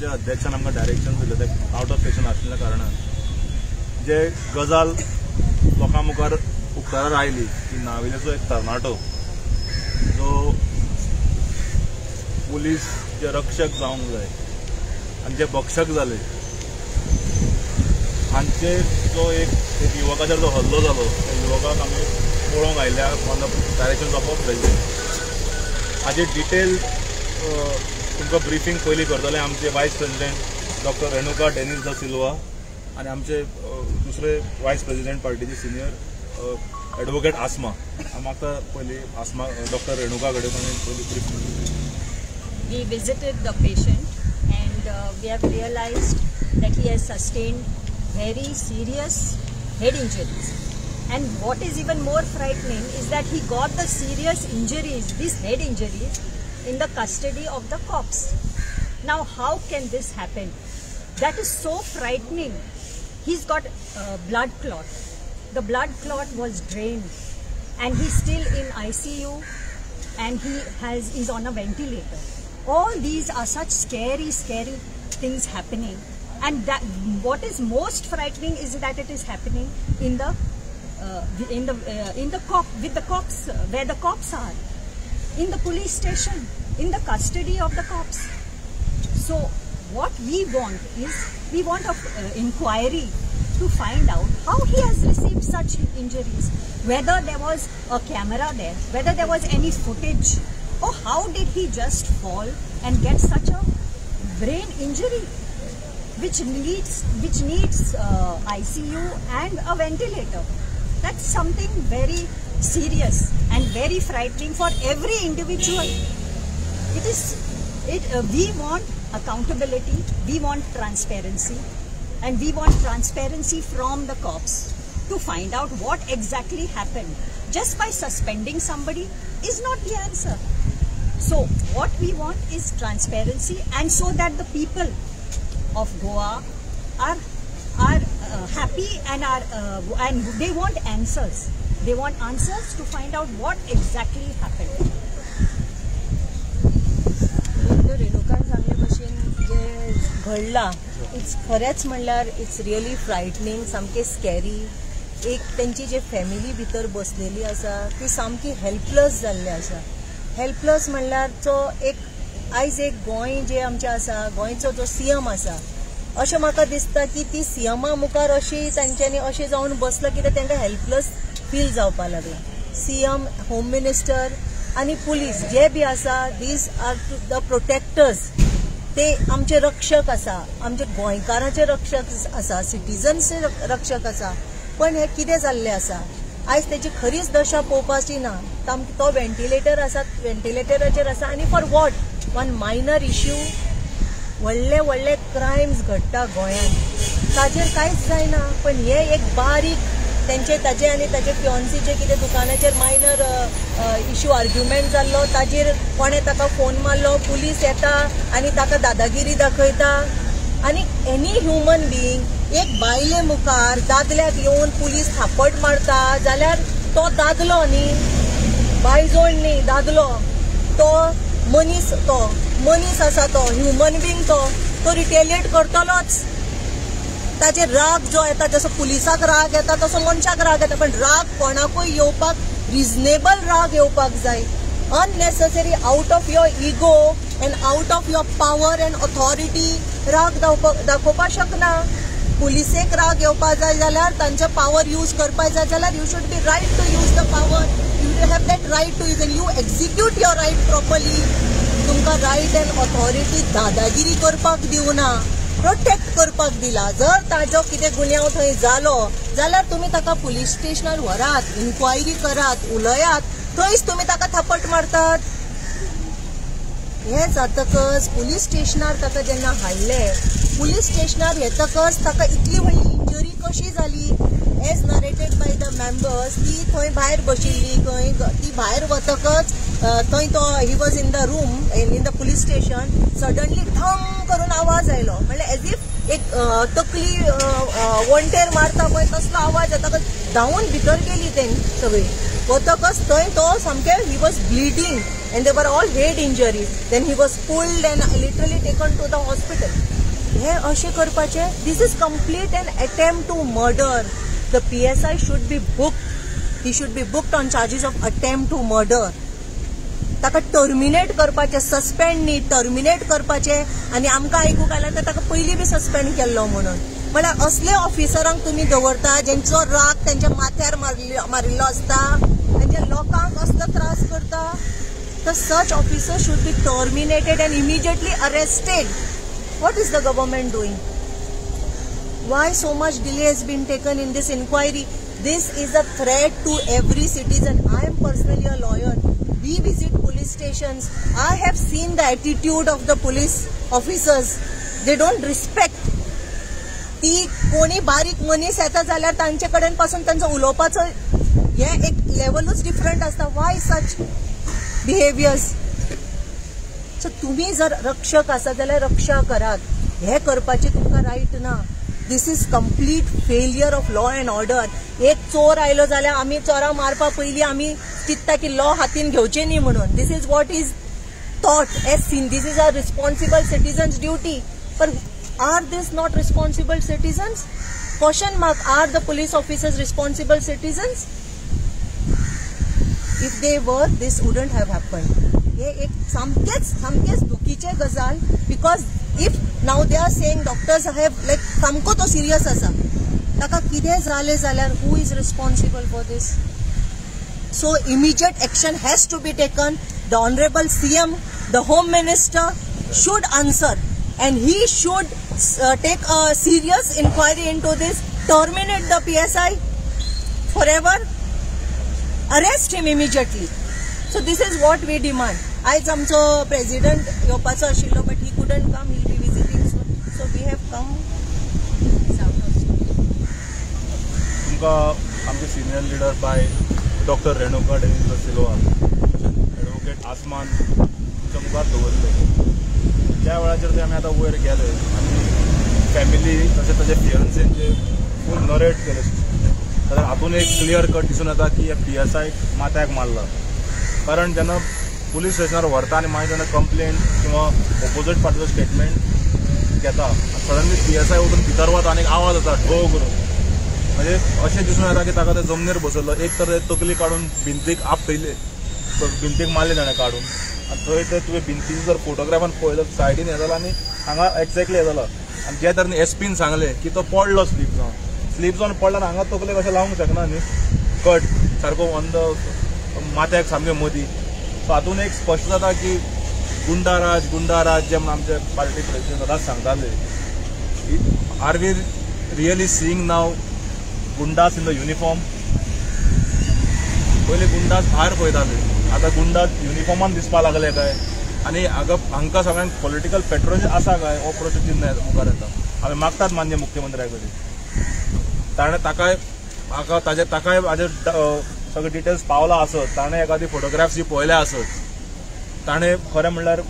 स्टेशनाच्या अध्यक्षान आमकां डायरेक्शन दिलें ते आउट ऑफ स्टेशन आशिल्ल्या कारणान जे गजाल लोकां मुखार उक्ताडार आयली की नाविल्याचो एक तरणाटो जो पुलीस जे रक्षक जावंक जाय आनी जे भक्षक जाले हांचे जो एक युवकाचेर जो हल्लो जालो त्या युवकाक आमी पळोवंक आयल्या on the direction of president Haji detail तुमकां ब्रिफींग पयलीं करतले आमचे वायस प्रेसिडेंट डॉक्टर रेणुका डेनिस दा सिल्वा आनी आमचे दुसरे वायस प्रेसिडेंट पार्टीचे सिनियर एडवोकेट आसमा म्हाका पयलीं आसमा डॉक्टर रेणुका कडेन पयलीं briefing. We visited the patient and we have realized that he has sustained very serious head injuries. And what is even more frightening is that he got the serious injuries, these head injuries, in the custody of the cops. Now how can this happen? That is so frightening. He's got blood clot. The blood clot was drained and he's still in ICU and he is on a ventilator. All these are such scary things happening, and that what is most frightening is that it is happening in the cops, where the cops are, in the police station, in the custody of the cops. So what we want is an inquiry to find out how he has received such injuries, whether there was a camera there, whether there was any footage. Oh, how did he just fall and get such a brain injury, which needs ICU and a ventilator? That's something very serious and very frightening for every individual. We want accountability, we want transparency, and we want transparency from the cops to find out what exactly happened. Just by suspending somebody is not the answer. So what we want is transparency, and so that the people of Goa are happy and they want answers. They want answers to find out what exactly happened. रेणुकान सांगले भशेन जे घडला it's खरेंच म्हणल्यार it's really फ्रायटनिंग, सामकें scary. एक तेंची जे फॅमिली भितर बसलेली आसा ती सामकी हेल्पलेस जाल्ली आसा. हेल्पलेस म्हणल्यार तो एक आयज एक गोंय जे आमचे आसा, गोंयचो जो सीएम आसा, अशें म्हाका दिसता की ती सीएमा मुखार अशी तांच्यांनी अशें जावन बसला कित्याक तांकां हेल्पलेस फील जावपाक लागला. सीएम, होम मिनिस्टर आनी पुलीस जे बी आसा, दीज आर द प्रोटेक्टर्स. ते आमचे रक्षक आसा, आमचे गोंयकारांचे रक्षक आसा, सिटीजन्सचे रक्षक आसा. पण हे कितें जाल्लें आसा, आयज तेची खरीच दशा पळोवपाची ना. तो व्हेंटिलेटर आसा, व्हेंटिलेटराचेर आसा, आनी for what? One minor issue. व्हडले क्रायम्स घडटा गोंयांत, ताजेर कांयच जायना. पण हे एक बारीक ताजे आनी ताजे फियोन्सीचे कितें दुकानाचेर मायनर इश्यू आर्ग्युमेंट जाल्लो, ताजेर कोणें ताका फोन मारलो, पुलीस येता आनी ताका दादागिरी दाखयता. आनी एनी ह्युमन बिईंग एक बायले मुखार दादल्याक येवन पुलीस थापट मारता जाल्यार तो दादलो न्ही, बायजोण न्ही, दादलो. तो मनीस आसा, तो ह्युमन बिईंग, तो रिटेलिएट करतलोच. ताजे राग जो येता, जसो पुलिसाक राग येता तसो मनशाक राग येता. पण राग कोणाकूय येवपाक, रिजनेबल राग येवपाक जाय. Unnecessary out of your ego end out of your power end authority राग दाखोवपाक शकना. पुलिसेक राग येवपाक जाय जाल्यार तांचे पावर यूज करपाक जाय जाल्यार you should be right to use the power. You have that right to use and you execute your right properly. तुमकां रायट एंड ऑथॉरिटी दादागिरी करपाक दिवना, प्रोटेक्ट करपाक दिला. जर ताजो कितें गुन्यांव थंय जालो जाल्यार तुमी ताका पुलीस स्टेशनार व्हरात, इन्क्वायरी करात, उलयात. थंयच तुमी ताका थापट मारतात. हे जातकच पुलीस स्टेशनार ताका जेन्ना हाडले, पुलीस स्टेशनार येतकच ताका इतली व्हडली इंजरी कशी जाली, as narrated by the members, ती थंय भायर बशिल्ली, ती भायर वतकच थंय तो he was in the room in the police station. Suddenly धम करून आवाज आयलो, म्हणल्यार एज इफ एक तकली वंटेर मारता पळय तसलो आवाज येता धांवून भितर गेली तें सगळी वतकच थंय तो सामकें he was bleeding and they were all head injuries then he was pulled and literally taken to the hospital. हे अशें करपाचें this is complete an attempt to murder. The PSI should be booked. He should be booked on charges of attempt to murder. ताका terminate करपाचें, suspend न्ही terminate करपाचें. आनी आमकां आयकूंक आयलां तर ताका पयलीं बी सस्पेंड केल्लो म्हणून. म्हळ्यार असले ऑफिसरांक तुमी दवरता जेंचो राग तेंच्या माथ्यार मारिल्लो आसता, तेंच्या लोकांक असलो त्रास करता. तर सच officer should be terminated end immediately arrested. What is the government doing? Why so much delay has been taken in this inquiry? This is a threat to every citizen. I am personally a lawyer. We visit police stations. I have seen the attitude of the police officers. They don't respect. ती कोणी बारीक मनीस येता जाल्यार तांचे कडेन पासून तांचो उलोवपाचो हे एक लेवलूच डिफरंट आसता. Why such behaviors? सो तुम्ही जर रक्षक आसा जाल्यार रक्षा करात. हे करपाचे तुमकां रायट ना. This is complete failure of law and order. एक चोर आयलो जाल्यार आमी चोरां मारपा पयलीं आमी चिंतता की लॉ हातीन घेवचें न्ही म्हणून. This is what is thought as seen. This is a responsible citizen's duty. पण are these not responsible citizens? Question mark. Are the police officers responsible citizens? If they were this wouldn't have happened. हे एक सामकेच दुखीचे गजाल. Because if now they are saying doctors have लायक सामको तो serious आसा, ताका कितें जालें जाल्यार who is responsible for this? So immediate action has to be taken. The honourable CM, the home minister should answer and he should take a serious inquiry into this. Terminate the PSI forever. Arrest him immediately. So this is what we demand. आयज आमचो president येवपाचो आशिल्लो but he couldn't come. He be visiting soon. So we have come. तुमकां आमचे senior leader बाय doctor Renuka Dennis Silva, advocate Asman तुमच्या मुखार दवरले. त्या वेळाचेर आमी आतां वयर गेले आनी फॅमिली तशें ताचे फियन्सेंचे फूल नरेट केले जाल्यार हातून एक क्लियर कट दिसून येता की PSI माथ्याक मारला. कारण जेन्ना पुलीस स्टेशनार व्हरता आनी मागीर जेन्ना कंप्लेंट किंवा ऑपोजीट पार्टीचो स्टेटमेंट घेता सडनली PSI वचून भितर वता आनी आवाज येता ढो करून. म्हणजे अशें दिसून येता की ताका ते जमनीर बसयल्लो. एक तर तकली काडून भिंतीक आपयले, भिंतीक मारले ताणें काडून. आनी थंय ते तुवें भिंतीचो जर फोटोग्राफान पळयलो सायडीन हें जालां आनी हांगा एक्झॅक्टली हें जालां. आनी जे तरेन SPन सांगलें की तो पडलो स्लीप जावन पडला. हांगा तकलेक अशें लावंक शकना न्ही. कट सारको ऑन द माथ्याक सामके मदीं. सो हातून एक स्पश्ट जाता की गुंडाराज जे म्हणून आमचे पार्टी प्रेसिडेंट सदांच सांगताले. Are we really seeing now goondas in the uniform? पयलीं गुंडास भायर पळयताले, आतां गुंडास युनिफॉर्मान दिसपा लागले काय? आनी हांकां सगळ्यांक पॉलिटिकल पेट्रोनेज आसा काय हो प्रश्न चिन्ह मुखार येता. आमी मागतात मान्य मुख्यमंत्र्या कडेन. ताणें ताकाय हाजेर सगळे डिटेल्स पावला आसत. ताणें एखादी फोटोग्राफ्स जी पळयल्या आसत. ताणें खरें म्हणल्यार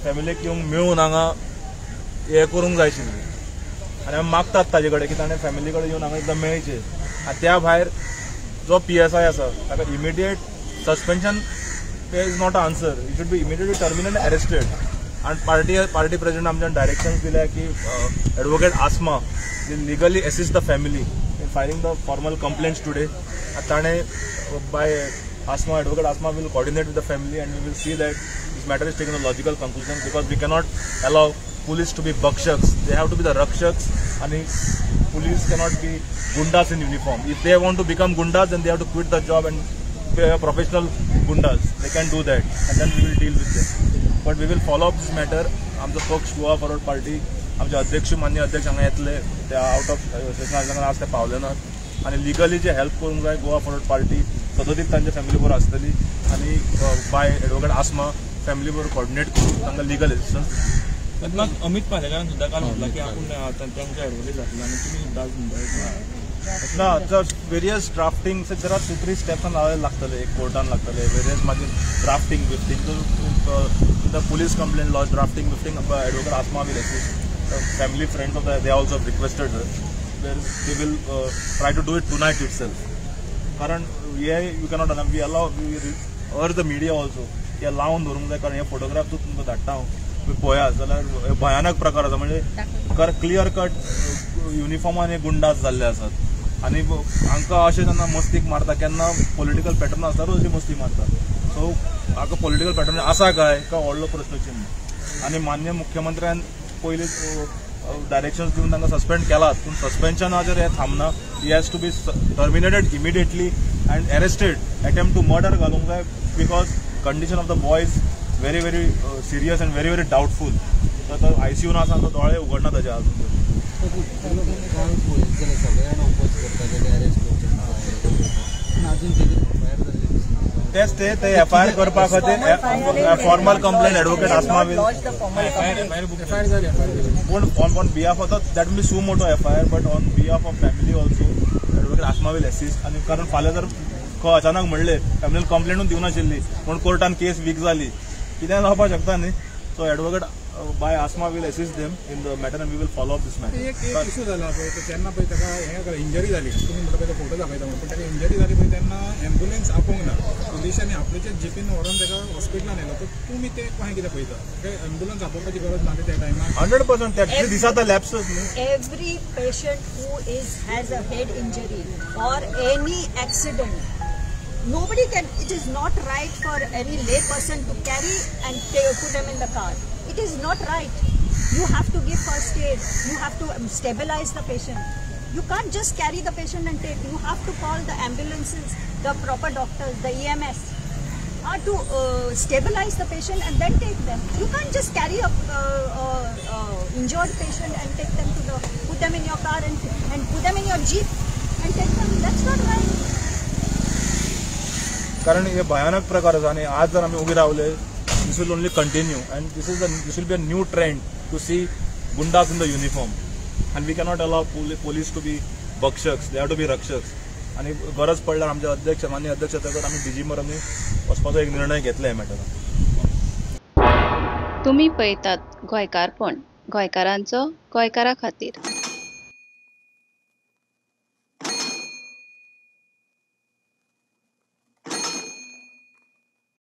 फॅमिलीक येवंक मेळून हांगा हें करूंक जाय आशिल्लें. आनी आमी मागतात ताजे कडेन की ताणें फॅमिली कडेन येवन हांगा एकदां मेळचें. आनी त्या भायर जो PSI आसा ताका immediate suspension is not a answer. It should be immediately terminated arrested. आनी पार्टी प्रेसिडेंट आमच्यान डायरेक्शन्स दिल्या की advocate Asma legally assist the family in filing the formal complaints today. ताणें by Advocate Asma will coordinate with the family and we will see that this matter is taken a logical conclusion, because we cannot allow police to be bakshaks. They have to be the rakshaks, and police cannot be gundas in uniform. If they want to become gundas, then they have to quit the job and be a professional gundas. They can do that, and then we will deal with them. But we will follow up this matter. आमचो पक्ष Goa forward party आमचे अध्यक्ष मान्य अध्यक्ष हांगा येतले, ते out of सेशनार आज ते पावले नात, आनी लिगली जे हेल्प करूंक जाय गोवा फॉरवर्ड पार्टी सदतीत तांच्या फॅमिली बरोबर आसतली, आनी बाय एडवोकेट आसमा फॅमिली बरोबर कोऑर्डिनेट करून तांकां लिगल एसिस्टन्स. मग अमित पालेकरान सुद्धा काल म्हटलं की आपण त्यांच्या एडवोकेट जातलो आणि तुम्ही सुद्धा म्हणता ना. तर वेरियस ड्राफ्टिंग जरा 2-3 स्टेप्स लागतले, एक कोर्टान लागतले, वेरियस मागीर ड्राफ्टिंग बिफ्टिंग the police complaint lodge drafting बिफ्टिंग advocate Asma will assist. family friends of the, they also have requested her. They will try to do it tonight itself. कारण हे you cannot we allow urge the media also हे लावन धरूंक जाय कारण हे photograph जर तुमकां धाडटा हांव तुम्ही पळयात जाल्यार भयानक प्रकार आसा म्हणजे क्लियर कट युनिफॉर्मान हे गुंडाज जाल्ले आसात आनी हांकां अशें जेन्ना मस्तीक मारता केन्ना पॉलिटिकल पॅटर्न आसतारूच अशी मस्ती मारता सो हाका पॉलिटिकल पॅटर्न आसा काय व्हडलो प्रश्नचिन्ह आनी मान्य मुख्यमंत्र्यान पयलीं डायरेक्शन्स दिवन तांकां सस्पेंड केलात पूण सस्पेन्शनाचेर हे थांबना he has to be terminated immediately and arrested attempt to murder घालूंक जाय because condition of the boy is very very serious and very very doubtful तर ICU आसा तो दोळे उगडना ताचे अजून तेच ते FIR करपा खातीर formal complaint advocate Asma will on behalf of that will be so moto FIR but on behalf of family also advocate Asma will assist आणि कारण फाल्यां जर अचानक म्हणले फॅमिली कंप्लेंटूच दिवना आशिल्ली म्हणून कोर्टान केस वीक जाली कितें जावपाक शकता न्ही सो एडवोकेट बाय Asma will assist them in the matter and we will follow up this matter एक इशू जाला पळय तेन्ना पळय ताका हें इंजरी जाली तुमी म्हणटा पळय फोटो दाखयता म्हणून पण ताका इंजरी जाली पळय तेन्ना एम्ब्युलन्स आपोवंक ना पुलिसांनी आपल्याच्या जीपीन व्हरून ताका हॉस्पिटलान येयलो तर तुमी ते कशें कितें पळयता एम्ब्युलन्स आपोवपाची गरज ना त्या टायमार 100% त्या दिसात लॅप्सच न्ही Every patient who has a head injury or any accident, nobody can. It is not right for any lay person to carry and put them in the car. It is not right. You have to give first aid. You have to stabilize the patient. You can't just carry the patient and take. You have to call the ambulances, the proper doctors, the EMS, to stabilize the patient and then take them. You can't just carry a injured patient and take them put them in your car and put them in your jeep and take them. That's not right. कारण हे भयानक प्रकार आसा आणि आज जर आम्ही उबे रावले this will only continue and this will be a new trend to see goondas in the uniform and we cannot allow police to be bhakshaks they have to be rakshaks आणि गरज पडल्यार आमचे अध्यक्ष माननीय अध्यक्ष ताकद आम्ही DG मरांनी वचपाचो एक निर्णय घेतला ह्या मॅटरान तुम्ही पळयतात गोंयकारपण गोंयकारांचो गोंयकारा खातीर